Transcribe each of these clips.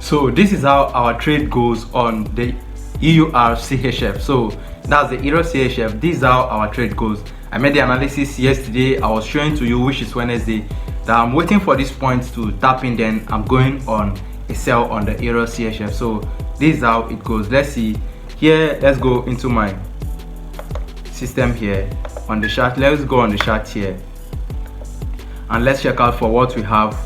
So this is how our trade goes on the EUR CHF. So that's the Euro CHF. This is how our trade goes. I made the analysis yesterday. I was showing to you, which is Wednesday, that I'm waiting for this point to tap in, then I'm going on a sell on the Euro CHF. So this is how it goes. Let's see here. Let's go into my system here on the chart. Let's go on the chart here and let's check out for what we have.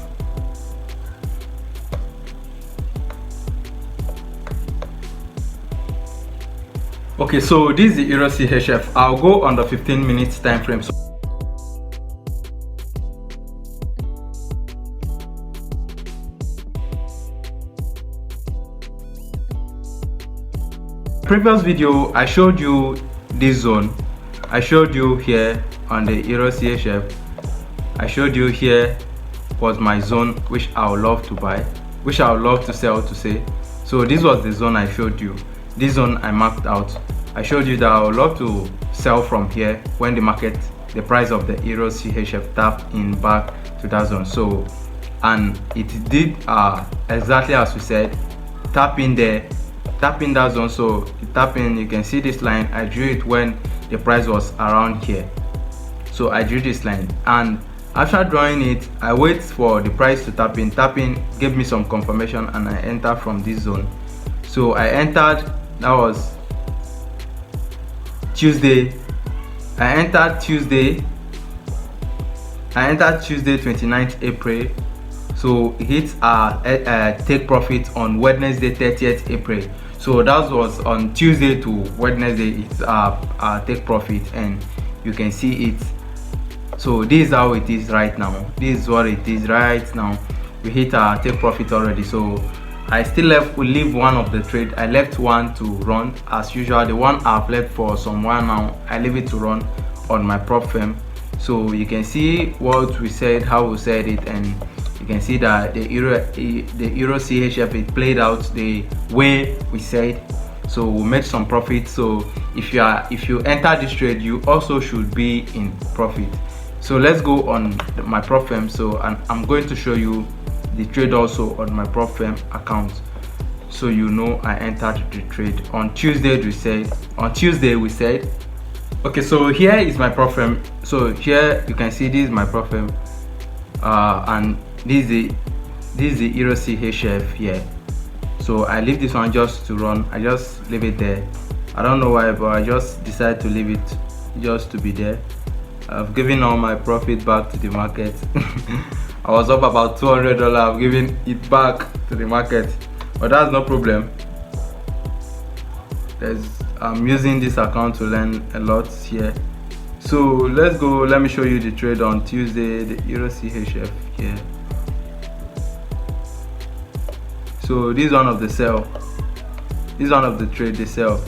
Okay, so this is the Euro CHF. I'll go on the 15 minutes time frame. So previous video I showed you this zone. I showed you here on the Euro CHF. I showed you here was my zone which I would love to buy, which I would love to sell to say. So this was the zone I showed you. This zone I marked out. I showed you that I would love to sell from here when the price of the Euro CHF tapped in back to that zone. So, and it did exactly as we said, tap in there, tap in that zone. So it tap in, you can see this line. I drew it when the price was around here. So I drew this line, and after drawing it, I wait for the price to tap in. Tap in gave me some confirmation, and I enter from this zone. So I entered, that was Tuesday. I entered Tuesday 29th April. So it hits take profit on Wednesday 30th April. So that was on Tuesday to Wednesday. It's take profit, and you can see it. So this is how it is right now. This is what it is right now. We hit our take profit already. So I still leave one of the trade. I left one to run as usual. The one I've left for some while now, I leave it to run on my prop firm. So you can see what we said, how we said it, and you can see that the Euro CHF, it played out the way we said. So we made some profit. So if you enter this trade, you also should be in profit. So let's go on my prop firm. So, and I'm going to show you the trade also on my prop firm account, so you know I entered the trade on Tuesday. We said okay, so here is my prop firm. So here you can see this is my prop firm, and this is the Euro CHF here. So I leave this one just to run. I just leave it there. I don't know why, but I just decided to leave it just to be there. I've given all my profit back to the market. I was up about $200. I've given it back to the market, but that's no problem. I'm using this account to learn a lot here. So let's go. Let me show you the trade on Tuesday, the Euro CHF here. So this is one of the sell. This is one of the trade they sell.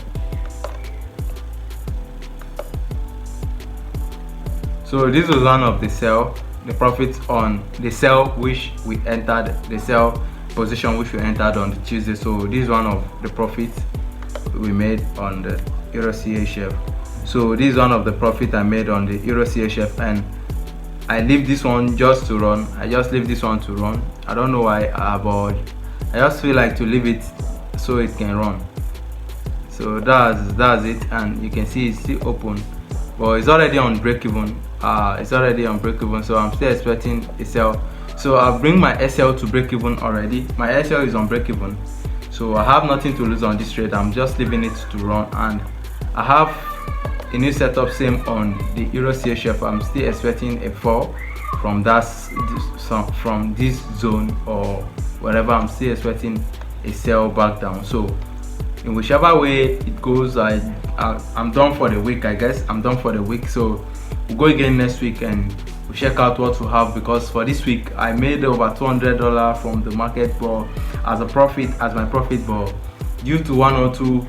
So this was one of the sell, the profits on the sell which we entered, the sell position which we entered on the Tuesday. So this is one of the profits we made on the Euro CHF. So this is one of the profit I made on the Euro CHF, and I leave this one just to run. I just leave this one to run. I don't know why, but I just feel like to leave it so it can run. So that's it, and you can see it's still open, but it's already on break even. It's already on break even, so I'm still expecting a sell. So I'll bring my SL to break even already. My SL is on break even, so I have nothing to lose on this trade. I'm just leaving it to run, and I have a new setup same on the Euro CHF. I'm still expecting a fall from from this zone or wherever. I'm still expecting a sell back down. So in whichever way it goes, I'm done for the week. I guess I'm done for the week. So we'll go again next week and we'll check out what we have, because for this week I made over $200 from the market, but as my profit, but due to one or two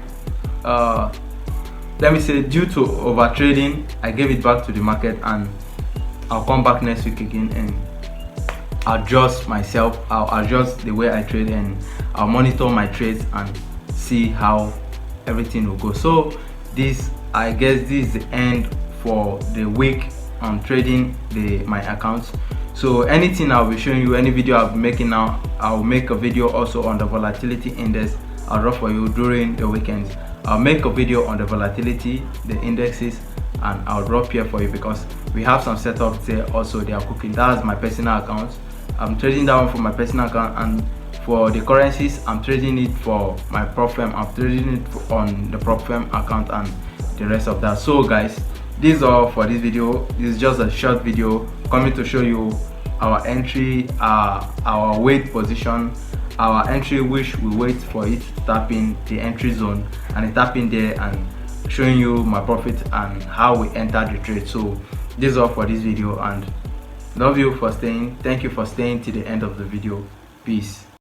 due to over trading, I gave it back to the market, and I'll come back next week again and adjust myself. I'll adjust the way I trade, and I'll monitor my trades and see how everything will go. So I guess this is the end for the week on trading my accounts. So anything I'll be showing you, any video I'll be making now, I'll make a video also on the volatility index. I'll drop for you during the weekends. I'll make a video on the volatility, the indexes, and I'll drop here for you because we have some setups there also. They are cooking. That's my personal account. I'm trading that one for my personal account, and for the currencies I'm trading it for my PropFirm. I'm trading it on the PropFirm account and the rest of that. So guys, this is all for this video. This is just a short video coming to show you our entry, our wait position, our entry, which we wait for it to tap in the entry zone, and it tap in there and showing you my profit and how we enter the trade. So this is all for this video, and love you for staying. Thank you for staying to the end of the video. Peace.